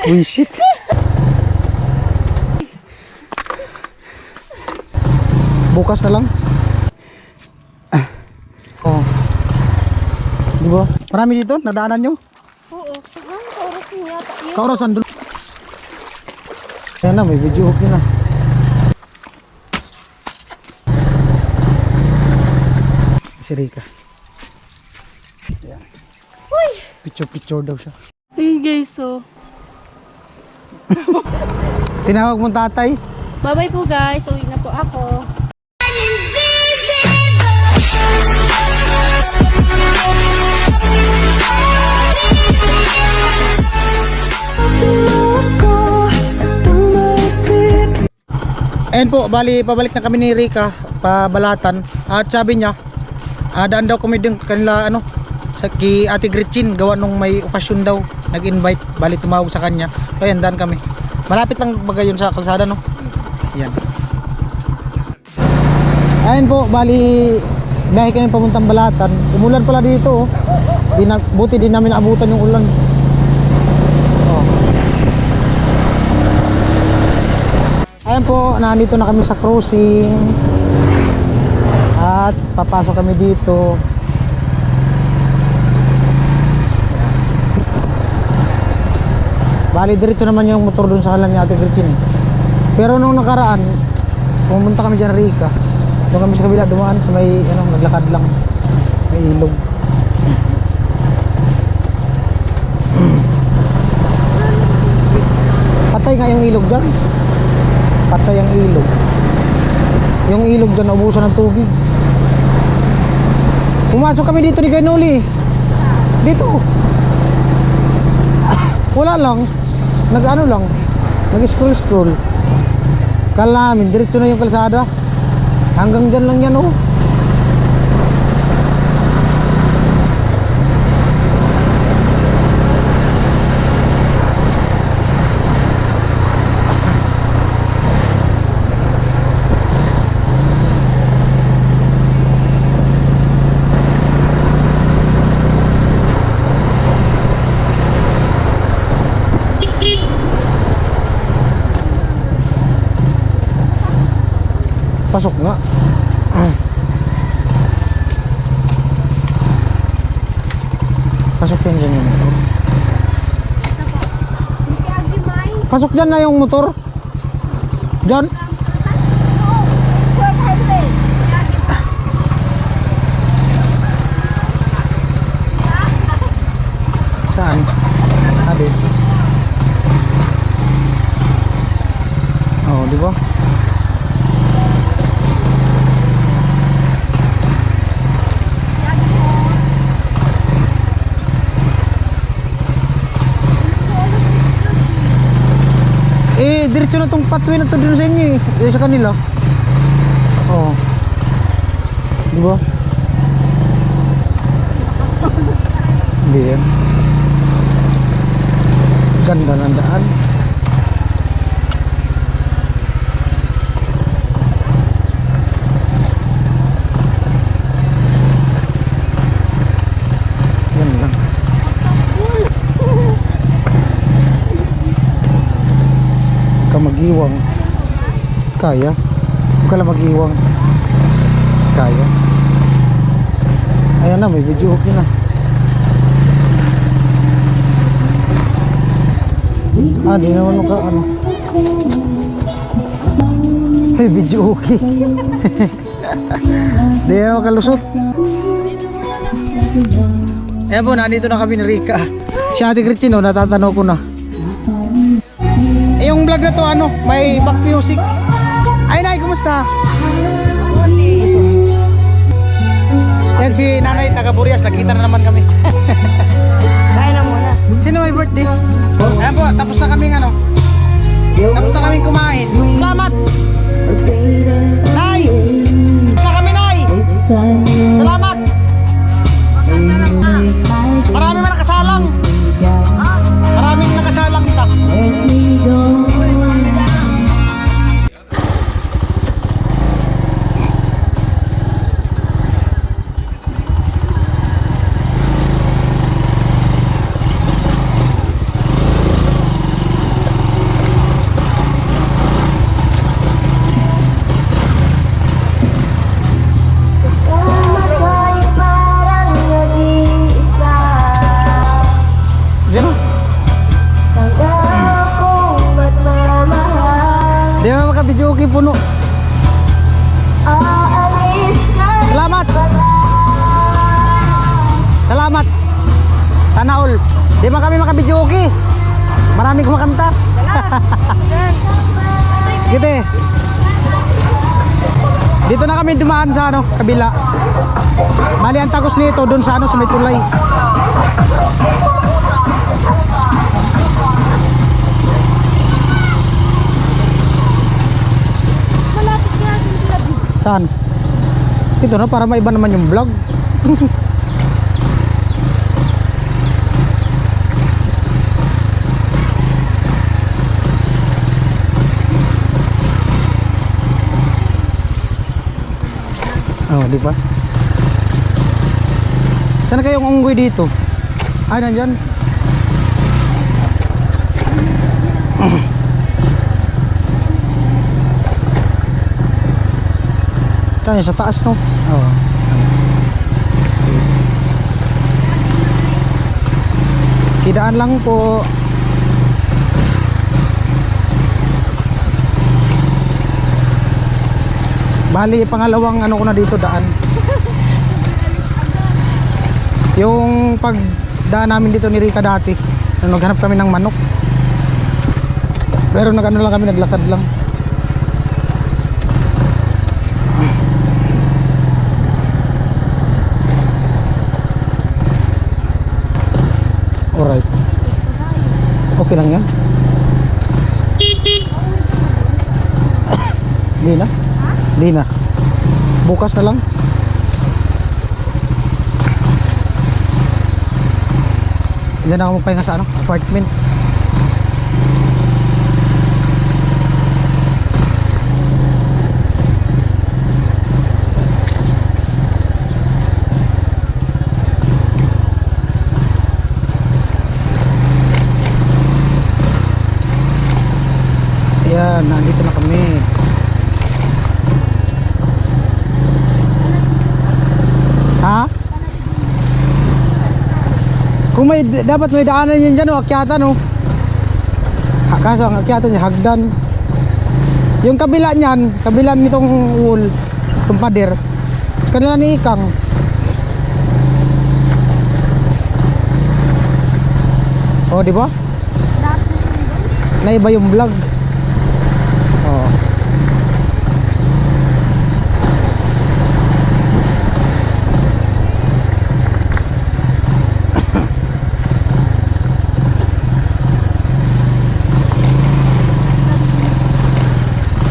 Uy, shit. Bukas na lang. Oh. Di ba? Marami dito, nadaanan nyo? Oo. Kaorasan yata. Kaorasan doon. Ayan na, may video okay na. Si Rika. Ayan. Uy! Picture daw siya. Ayun guys, so. Tinawag mong tatay. Bye-bye po guys. Uwi na po ako. Ayan po, bali pabalik na kami ni Rika pabalatan. At sabi niya, daan daw kami din kanila sa Ate Gretchen, gawa nung may okasyon daw, nag-invite, bali tumawag sa kanya. So ayan, daan kami. Malapit lang bagay yun sa kalsada, no? Ayan. Ayan po, bali biyahe kami pamuntang Balatan. Umulan pala dito, oh. Buti din namin naabutan yung ulan. Oh. Ayan po, nandito na kami sa crossing. At papasok kami dito. Bali diretso naman yung motor dun sa kalan ni Ate Gretchen eh. Pero nung nakaraan, pumunta kami dyan Rika. Doon kami sa kabila dumaan sa may naglakad lang. May ilog. Patay nga yung ilog dyan. Patay ang ilog. Yung ilog dyan naubusan ng tubig. Pumasok kami dito ni Ganuli. Dito. Wala lang. Nag-ano lang. Nag-scroll. Kala namin diretso na yung kalsada. Hanggang dyan lang yan, oh. Pasok nga. Pasok yan dyan yung motor. Pasok dyan na yung motor. Dyan. Saan? Ade. Oh, di ba? Diretso na tong pathway na to dun sa inyo eh, sa kanila. Oh. Di ba? Hindi yan. Ganda ng daan. Yan lang. Magiwang kaya huwag ka lang magiwang kaya. Ayan na, may video okay na. Di naman maka may video okay. Di naman makalusot. Ayan po, nandito na kami ni Rika. Si Ate Gretchen, natatanaw ko na. Yung vlog na to may back music. Ay nay, kumusta? Yan si nanay taga Burias, nakita na naman kami. Kain na muna. Sino may birthday? Ayan po, tapos na kaming tapos na kaming kumain. Salamat! Nay! Na kami nay! Salamat! Marami man nakasalang. Maraming nakasalang ta. video okay puno. Salamat. Salamat. Sana all. Di ba kami makabidyo okay? Marami kumakanta. Gite. Dito na kami dumaan sa ano, kabila. Bali ang tagos nito doon sa ano sa may tulay. Saan? Ito na para maiba naman yung vlog. Oh, di ba? Saan kayong unggoy dito? Ay, nandyan. Tayo sa taas, no? Oh. Kidaan lang po. Bali, pangalawang ano ko na dito daan. Yung pagdaan namin dito ni Rika dati, nung naghanap kami ng manok. Pero nagano lang kami, naglakad lang. Alright. Okay lang yan. Hindi na. Hindi na. Bukas na lang. Diyan ako magpahinga sa ano, apartment. Ayan, nandito na kami. Ha? Kung may dapat may daanan yan dyan, akyatan o. Kaso ang akyatan niya hagdan. Yung kabila niyan, kabila nitong wall, itong pader, kanila ni Ikang. O, di ba? Naiba yung vlog. Oh.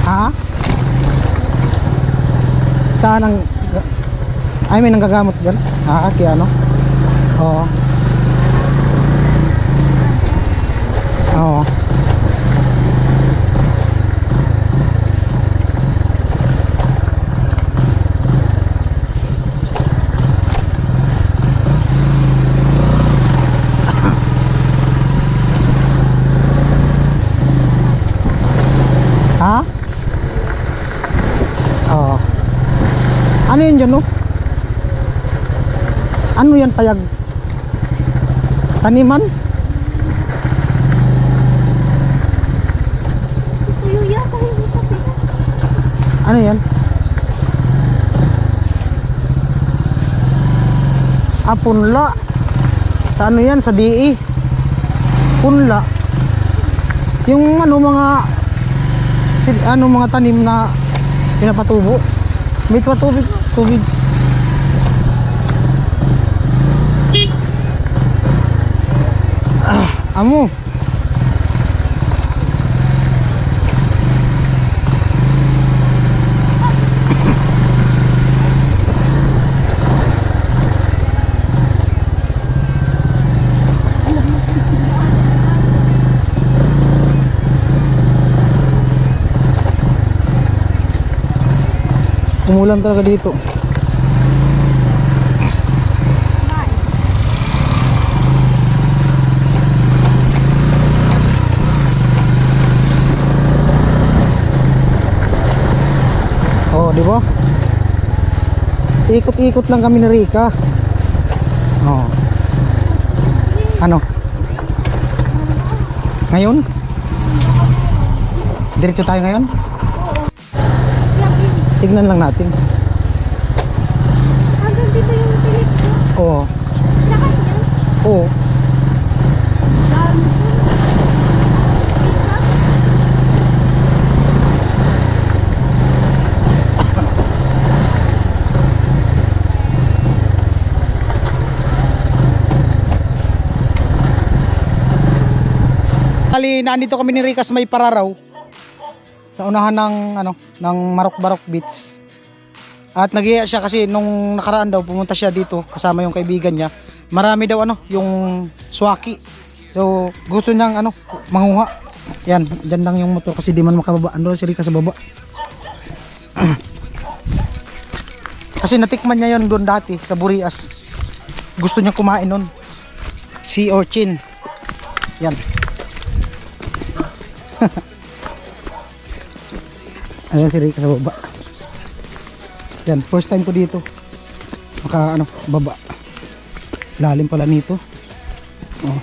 Ha? Saan ang ay may nanggagamot dyan? Kaya ano? Oo. Oo. Ha? Oo. Ano yun dyan, no? Ano yan, payag? Taniman? Ano yan? Punla. Sa ano yan? Sa DE. Punla. Yung ano mga tanim na pinapatubo. May patubig, tubig. Amo. Umulan talaga dito. Oh, di ba? Ikot-ikot lang kami ni Rika. Oh. Ano? Ngayon? Diretso tayo ngayon? Tignan lang natin. Hanggang dito yung tinik ko. Oo. Lakas yan. Oo. Dami ko. Kali nandito kami ni Rica sa may Pararaw. Sa unahan ng ano, ng Marok-Barok Beach. At nagiya siya kasi nung nakaraan daw pumunta siya dito kasama yung kaibigan niya. Marami daw ano, yung swaki. So gusto niyang ano, manguha. Yan, dyan lang yung motor kasi di man makababa. Ando si Rica sa baba. Kasi natikman niya yon doon dati sa Burias. Gusto niya kumain nun. Sea urchin. Yan. Ayan si Rica sa baba. Yan, first time ko dito. Maka ano, baba. Lalim pala nito. Oh.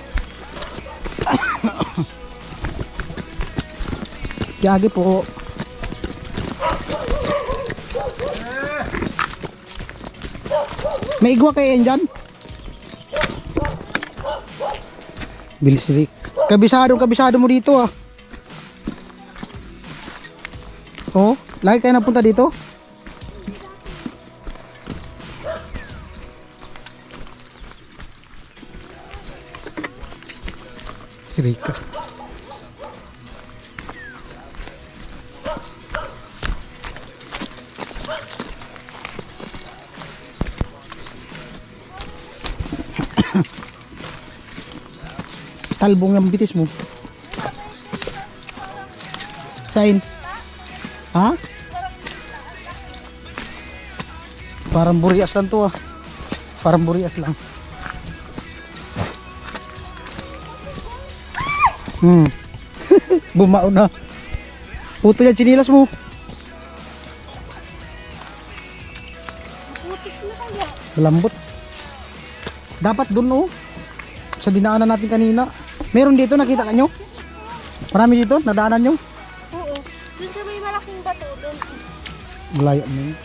Yagi po. May igwa kayo yan dyan? Bilis si Rick. Kabisado mo dito ah. Oh, lagi kayo napunta dito? Si Rica. Talbong yung bitis mo. Sain. Ha? Parang Burias lang to ah. Parang Burias lang. Bumao na. Puto yan sinilas mo. Putik na kaya. Lambot. Dapat dun oh. Sa dinaanan natin kanina. Meron dito, nakita ka nyo? Marami dito, nadaanan nyo? Oo. Dun sa may malaking bato. Dun. Malayo na yun.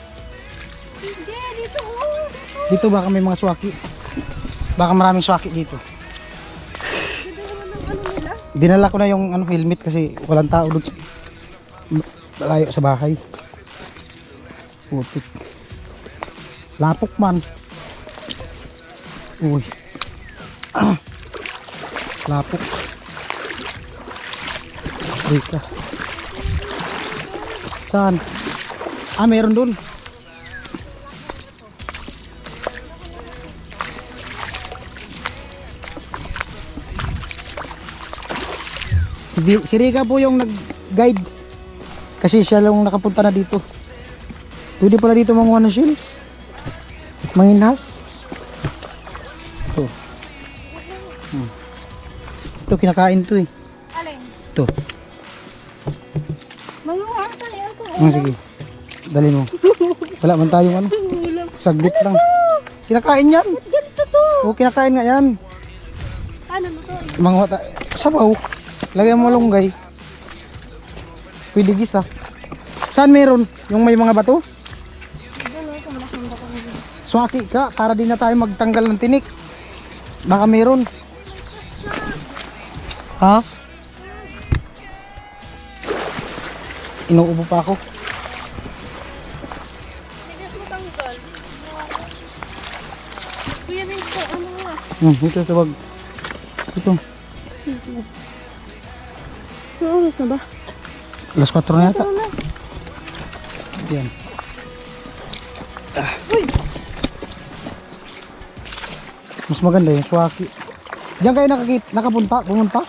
Hindi, dito. Oh, dito. Dito baka may mga swaki. Baka maraming swaki dito. Dito naman ng ano nila. Dinala ko na yung ano, helmet kasi walang tao doon. Malayo sa bahay. Putik. Lapok man. Uy. Lapok. Rica. Saan? Ah, meron doon. Si Rica po yung nag-guide. Kasi siya lang nakapunta na dito. Pwede pala dito manguha ng shells. Manginhas. Ito. Ito kinakain to eh. Alin? Ito. Manguha tayo ako. Sige. Dali mo. Wala man tayong ano. Ulam. Saglit lang. Kinakain yan. Ganito to. Oo, kinakain nga yan. Ano mo to? Manguha tayo. Sabaw. Lagyan mo malunggay. Pwede gisa. Saan meron? Yung may mga bato? Doon oh, malaking bato. Swaki ka. Para din na tayo magtanggal ng tinik. Baka meron. Ha? Inuubo pa ako. Bigas mo tanggal. Kuya Vince, ano nga? Ito tawag. Ito. Ano oras na ba? Alas 4 na yata. Ito na. Yan. Mas maganda yung swaki. Diyan kayo nakapunta? Pumunta?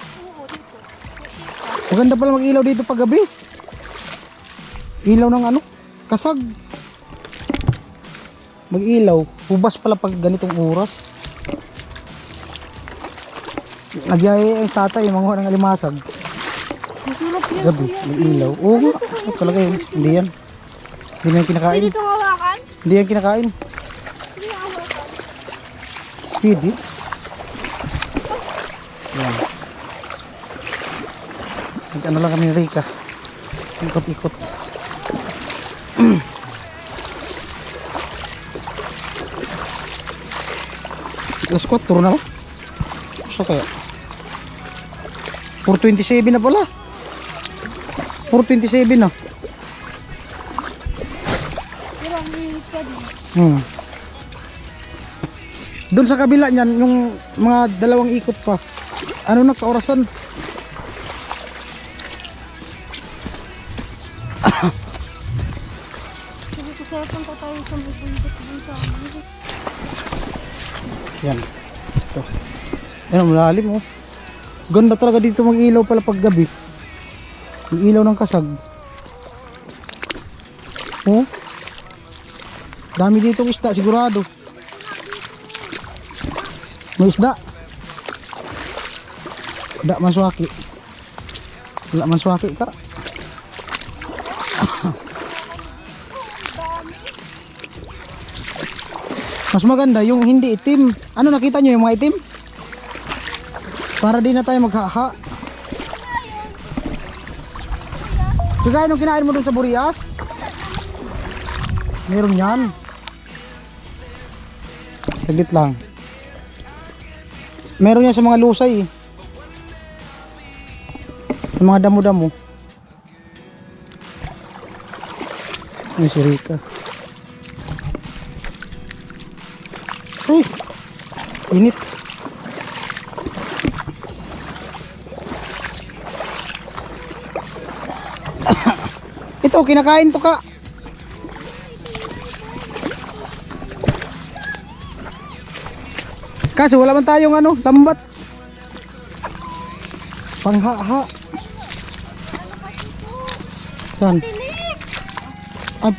Maganda pala mag-ilaw dito pag gabi. Ilaw ng ano? Kasag. Mag-ilaw. Hubas pala pag ganitong oras. Nagyaya yung tatay, manguha ng alimasag. Masarap yan. Gabi, mag-ilaw. Oo nga. Talaga yun. Hindi yan. Hindi na yung kinakain. Pwede itong hawakan? Hindi yan kinakain. Hindi hawakan. Pwede. Yan. Nag-ano lang kami ni Rica. Ikot-ikot. Alas 4 na ba? So kaya 4:27 na pala. 4:27 na. Pero ang linis pa din. Doon sa kabila niyan, yung mga dalawang ikot pa. Ano na kaorasan? Sabi ko sa'yo, punta tayo sa bubundok dun sa amin. Yan. Ito. Yan ang malalim oh. Ganda talaga dito mag-ilaw pala pag gabi. Yung ilaw ng kasag. Oh. Dami ditong isda sigurado. May isda. Isda maswaki. Wala maswaki ka. Mas maganda yung hindi itim. Ano nakita nyo yung mga itim? Para di na tayo maghaha. Kagaya nung kinain mo dun sa Burias. Meron yan. Saglit lang. Meron yan sa mga lusay eh. Sa mga damo-damo. Ay, si Rika. Ay, init. Ito, kinakain to ka. Kaso wala man tayong ano, lambat. Pangha-ha. Saan? Ah,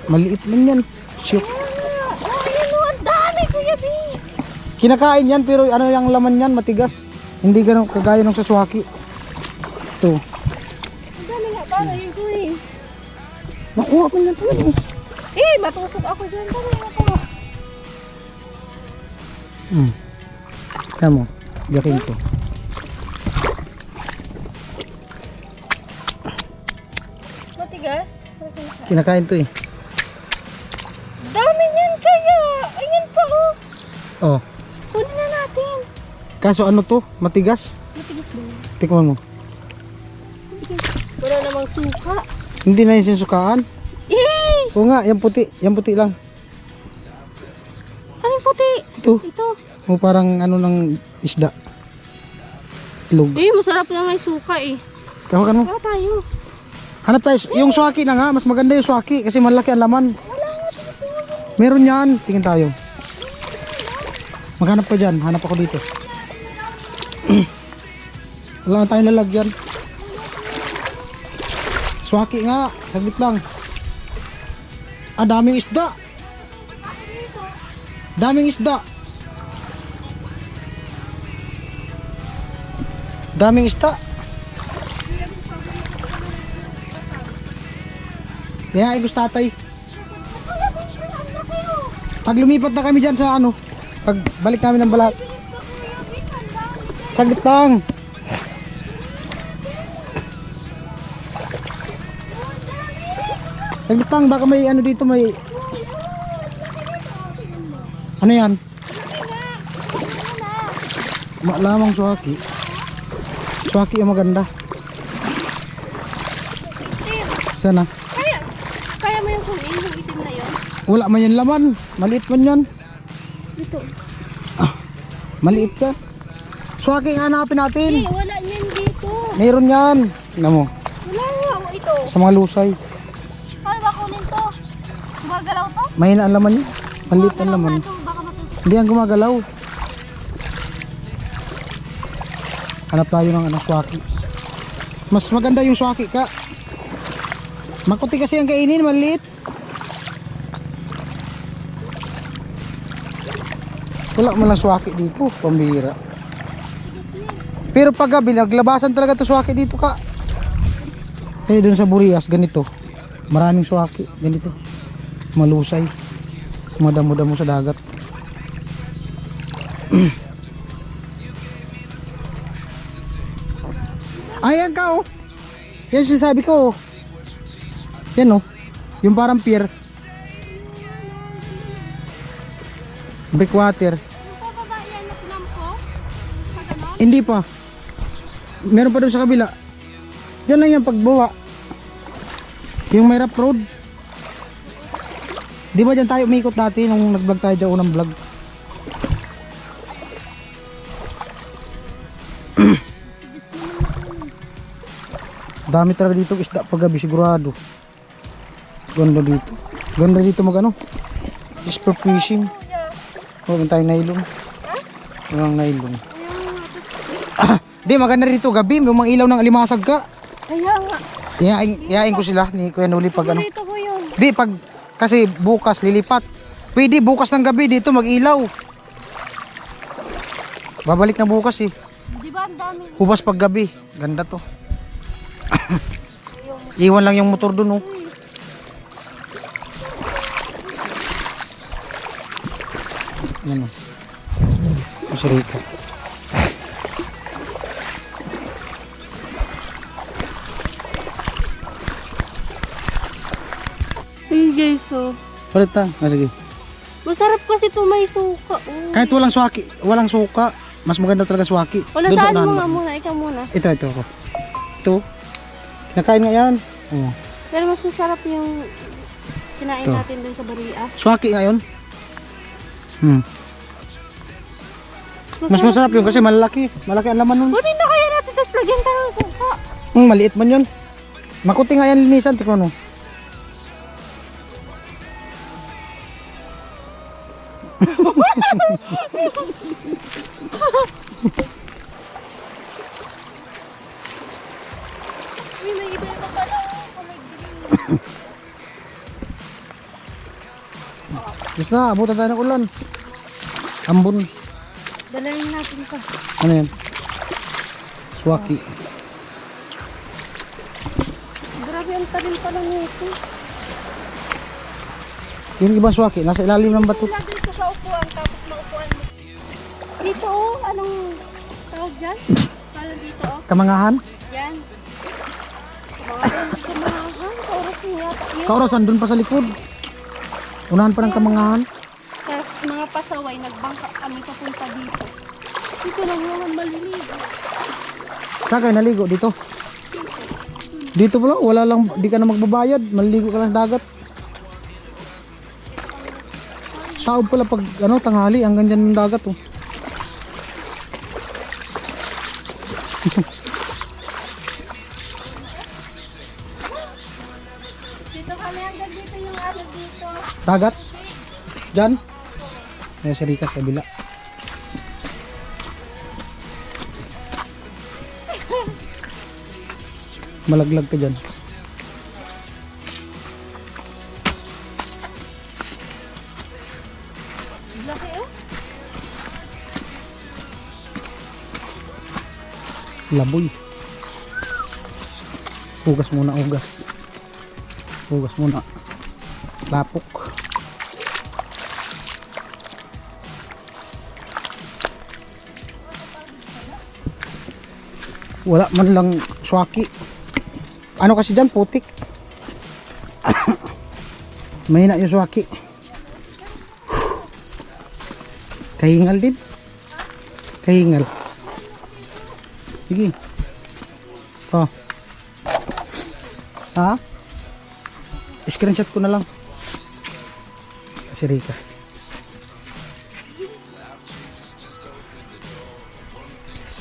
maliit lang yan. Shoot. Ang dami, Kuya Bis. Kinakain yan pero ano yung laman yan, matigas. Hindi ganun kagaya ng sa swaki. Ito. Ang dami nga, paano yun, Kuya? Nakuha ko yan talaga. Matusok ako dyan. Dami nga pa. Kaya mo, biyakin ko. Matigas? Kinakain to eh. Dami niyan kaya. Ayan pa, oh. Oh. Kunin na natin. Kaso ano to? Matigas? Matigas ba yun? Tikman mo. Wala namang suka. Hindi na yung sinusukaan. Oo nga, yung puti. Yung puti lang. Anong puti? Ito. Ito. O parang ano ng isda. Itlog. Masarap na may suka eh. Kawakan mo. Wala tayo. Hanap tayo. Yung swaki na nga. Mas maganda yung swaki. Kasi malaki ang laman. Meron yan. Tingin tayo. Maghanap pa dyan. Hanap ako dito. Wala na tayong lalagyan. Swaki nga. Saglit lang. Ah, daming isda. Daming isda. Daming isda. Kaya ay gusto tatay. Pag lumipat na kami dyan sa ano, pag balik namin ng balat. Saglit lang. Saglit lang, baka may ano dito, may ano yan? Lamang swaki. Swaki yung maganda. Sana? Kaya mo yung kunin, yung itim na yun? Wala man yan laman. Maliit man yan. Ito. Maliit ka. Swaki ang hanapin natin. Wala niyan dito. Meron yan. Tingnan mo. Wala nga. Ito. Sa mga lusay. Paano ba kunin to? Gumagalaw to? Mahina ang laman yun. Maliit ang laman. Baka matusok. Hindi yan gumagalaw. Hanap tayo ng ano, swaki. Mas maganda yung swaki ka. Makuti kasi ang kainin, maliit. Wala man lang swaki dito, pambira. Pero pag gabi, naglabasan talaga to swaki dito ka. Eh, dun sa Burias, ganito. Maraming swaki, ganito. Malusay. Madamo-damo sa dagat. Ayan ka oh. Yan sinasabi ko oh. Yan oh. Yung parang pier. Breakwater. Hindi pa. Meron pa doon sa kabila. Diyan lang yung pagbawa. Yung may rough road. Di ba dyan tayo umikot dati nung nag-vlog tayo dyan unang vlog? Dami talaga dito isda paggabi sigurado. Ganda dito. Ganda dito mag ano? Just for fishing. Huwag tayong nylon. Walang nylon. Di maganda dito gabi. May mga ilaw ng alimasag ka. Kaya nga. Iyain ko sila ni Kuya Nuli pag ano. Dito ko yun. Di pag kasi bukas lilipat. Pwede bukas ng gabi dito mag-ilaw. Babalik na bukas eh. Di ba ang dami? Hubas pag gabi. Ganda to. Iwan lang yung motor dun oh. Yan oh. Masarita. Hey guys, so. Salita. Sige. Masarap kasi ito may suka. Oh. Kahit walang suka, mas maganda talaga swaki. Wala Doon sa saan unahan mo mo. nga muna, ikaw muna. Ito ako. Ito. Nakain nga yan. Oh. Pero mas masarap yung kinain Ito. natin dun sa Barias. Swaki ngayon. Mas masarap yun kasi malaki. Malaki ang laman nun. Kunin na kaya natin, tapos lagyan tayo ng suka. Maliit man yun. Makuti nga yan linisan. Tikman mo. Uy, may iba-iba pala. Kulay green. Yes na, abutan tayo ng ulan. Ambon. Dalayin natin ka. Ano yan? Swaki. Grabe ang talim pala nito. Yung ibang swaki, nasa ilalim ng bato. Lagay ko sa upuan, tapos maupuan mo. Dito oh, anong tawag dyan? Parang dito oh. Kamangahan. Yan. Kamangahan, sa oras niya yata yun. Kaurasan, dun pa sa likod. Unahan pa ng kamangahan. Tapos mga pasaway, nagbangka kami papunta dito. Dito lang naman maliligo. Kakay, naligo dito. Dito pala, wala lang, di ka na magbabayad. Maliligo ka lang sa dagat. Saob pala pag ano, tanghali, hanggang dyan ng dagat oh. Dito kami hanggang dito yung ano dito. Dagat? Dyan? Ayan si Rika sa kabila. Malaglag ka dyan. Laki oh. Laboy. Hugas muna, hugas. Hugas muna. Lapok. Wala man lang swaki. Ano kasi dyan, putik. Mahina yung swaki. Kahingal din. Kahingal. Sige. Oh. Ha? Screenshot ko na lang. Si Rika.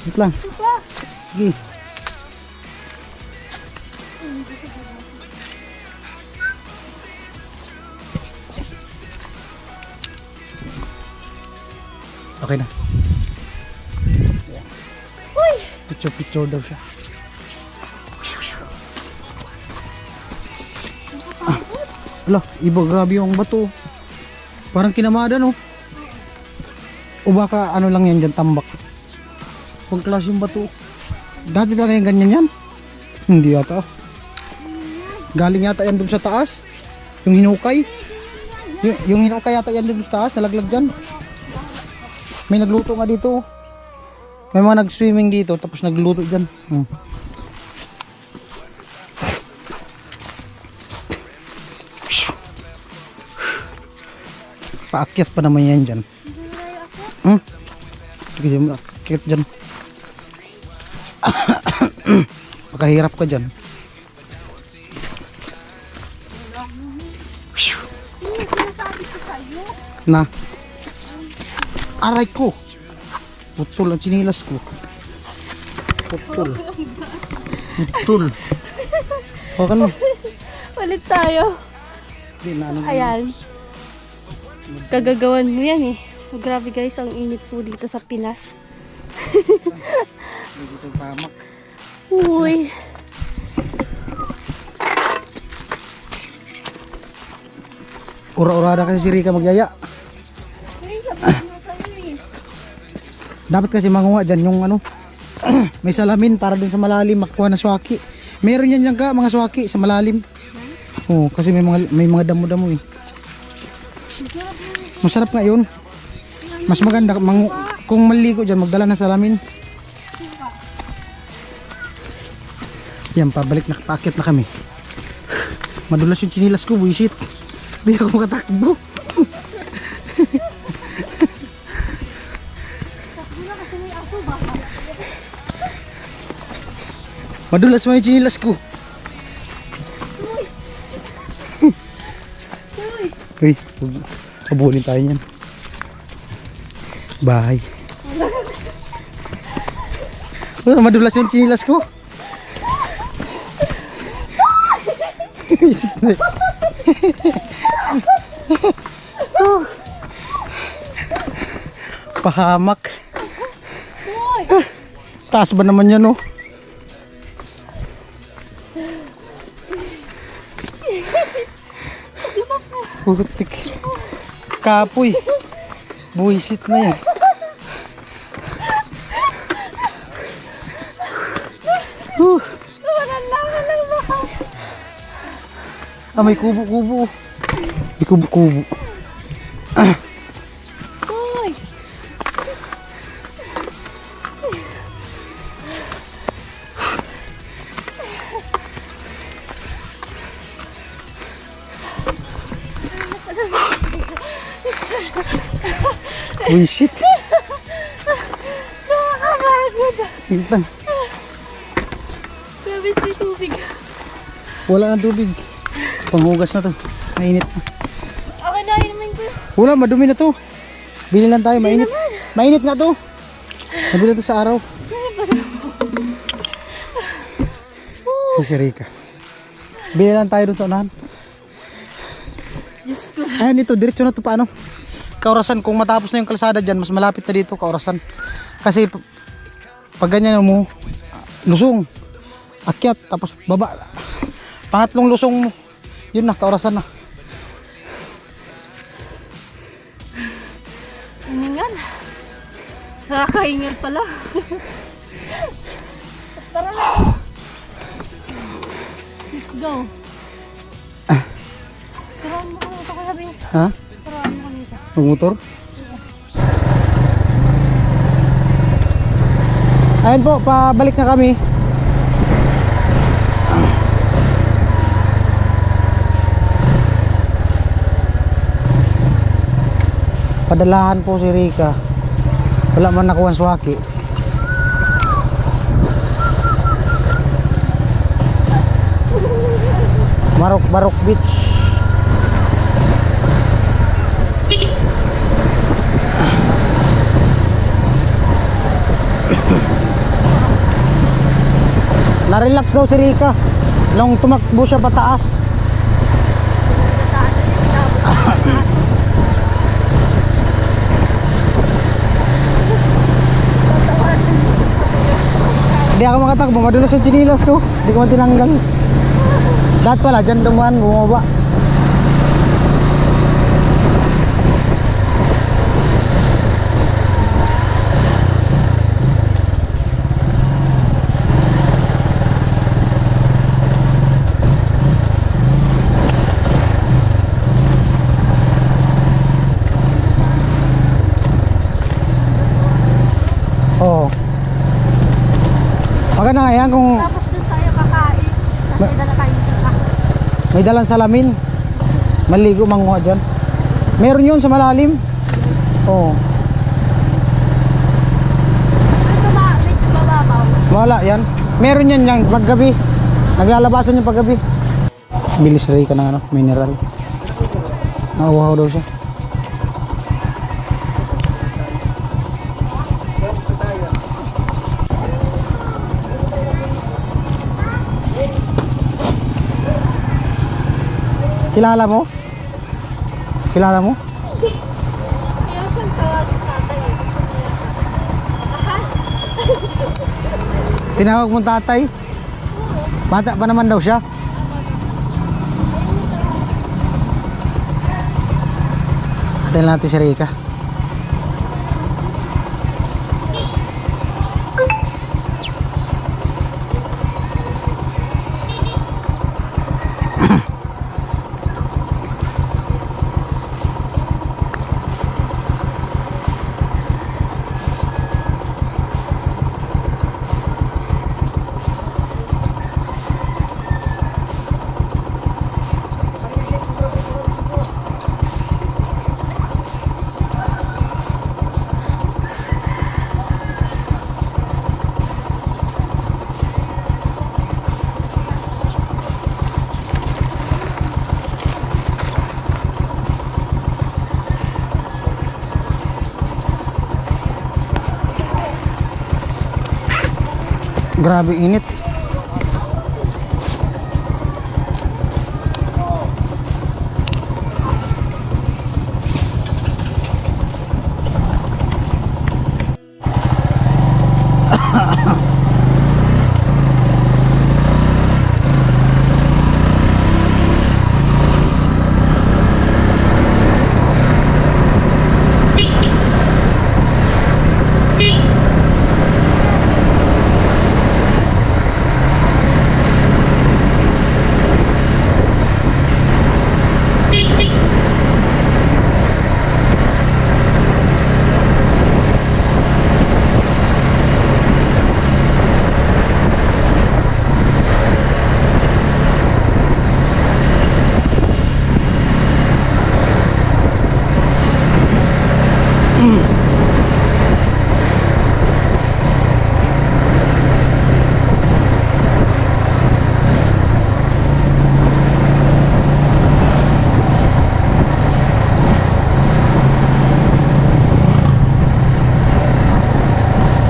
Wait lang. Sige. Okay na. Uy! Picture daw siya. Ala, iba grabe yung bato. Parang kinamada no. O baka ano lang yan dyan, tambak. Pag klase yung bato. Dati talaga yung ganyan yan. Hindi yata. Galing yata yan dun sa taas. Yung hinukay. Yung hinukay yata yan dun sa taas. Nalaglag dyan. May nagluto nga dito. May mga nag-swimming dito. Tapos nagluto dyan. Paakyat pa naman yan dyan. Sige dyan, paakyat dyan. Makahirap ka dyan. Sinasabi ko sa'yo. Na. Aray ko. Putol ang sinilas ko. Putol. Putol. O kan mo. Ulit tayo. Di na ano. Ayan. Kagagawan mo yan eh. Grabe guys, ang init po dito sa Pinas. Dito pamak. Uy. Ura-urada kasi si Rika magyaya. Dapat kasi manguha dyan yung ano. May salamin para dun sa malalim makuha na swaki. Meron yan dyan ka mga swaki sa malalim. Oo, kasi may mga damo-damo eh. Masarap nga yun. Mas maganda kung maligo dyan magdala ng salamin. Yan, pabalik na paakit na kami. Madulas yung chinilas ko, buisit. Hindi ako makatakbo. Madulas mo yung chinilas ko. Uy, kabulin tayo niyan. Bye. Madulas yung chinilas ko. Pahamak. Taas ba naman yan, oh? Putik. Kapoy. Buisit na yan. Wala naman lang lakas. Ah, may kubo-kubo. May kubo-kubo. Uy. Buisit. Nakakapagod. Tingnan. Grabe sa tubig. Wala na tubig. Panghugas na to. Mainit na. Okay na, inumin ko. Wala, madumi na to. Bili lang tayo, mainit. Mainit nga to. Nabili to sa araw. Oh, si Rika. Bili lang tayo dun sa unahan. Diyos ko. Ayan ito, diretso na to paano? Kaurasan, kung matapos na yung kalsada dyan, mas malapit na dito, Kaurasan. Kasi pag ganyan mo, lusong, akyat, tapos baba. Pangatlong lusong mo, yun na, Kaurasan na. Hiningal. Nakakahingal pala. Tara na. Let's go. Tarahan mo kami ito kaya, Vince. Ha? Tarahan mo kami ito. Magmotor? Ayun po, pabalik na kami. Padalahan po si Rika. Wala man nakuha swaki. Marok Beach. Na-relax daw si Rika nung tumakbo siya pataas. Hindi ako makatakbo, madulas sa chinilas ko. Hindi ko man tinanggal. Dapat pala, dyan dumaan, bumaba. Oo. Maganda nga yan kung Tapos doon tayo kakain. Kasi dala tayo sa may dalang salamin. Maligo manguha dyan. Meron yun sa malalim. Oo. Ito medyo mababaw. Wala yan. Meron yan yan paggabi. Naglalabasan yung paggabi. Bilis rin ka ng ano, mineral. Nauuhaw daw siya. Kilala mo? Kilala mo? Kaya siyang tawag tatay. Tinawag mo tatay? Bata pa naman daw siya. Atayin natin si Rika. Grabe init.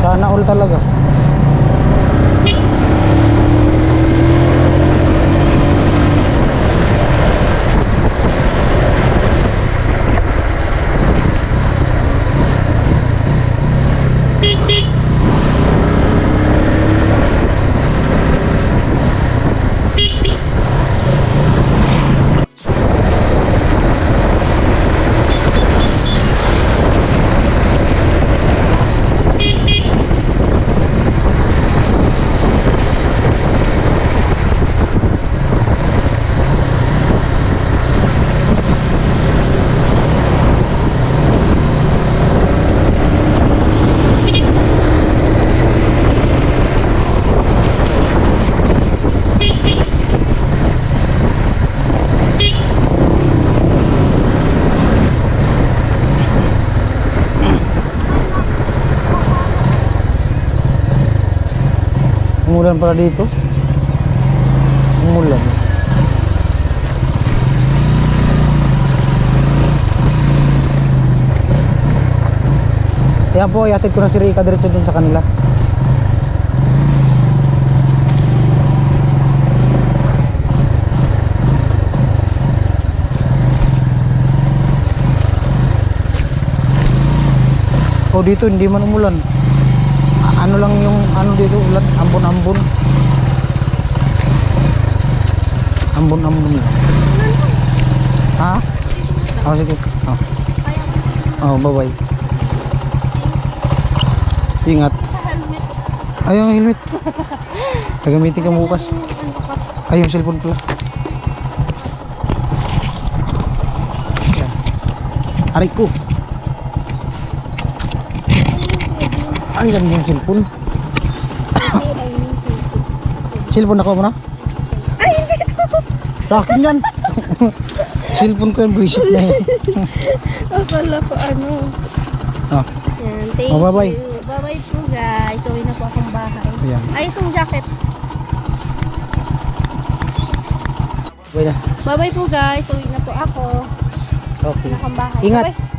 Sana all talaga. Umulan pala dito. Umulan. Kaya po, iatid ko na si Rika diretso dun sa kanila. O dito hindi man umulan. Ano lang yung ano dito ulan, ambon-ambon. Ambon-ambon lang. Ha? Oh, sige. Oh. Oh, bye-bye. Ingat. Ay, yung helmet. Tagamitin ka bukas. Ay, yung cellphone pala. Yan. Aray ko. Ang ganda yung cellphone. Cellphone ako mo na? Ay, hindi ito. Sa akin yan. Cellphone ko yung buisit na yun. Akala ko ano. Oh. Yan, thank Oh, bye-bye. you. Bye-bye po guys. Uwi na po akong bahay. Ayan. Ay, itong jacket. Wait na. Bye-bye po guys. Uwi na po ako. Okay. Nakang bahay. Ingat. Bye-bye.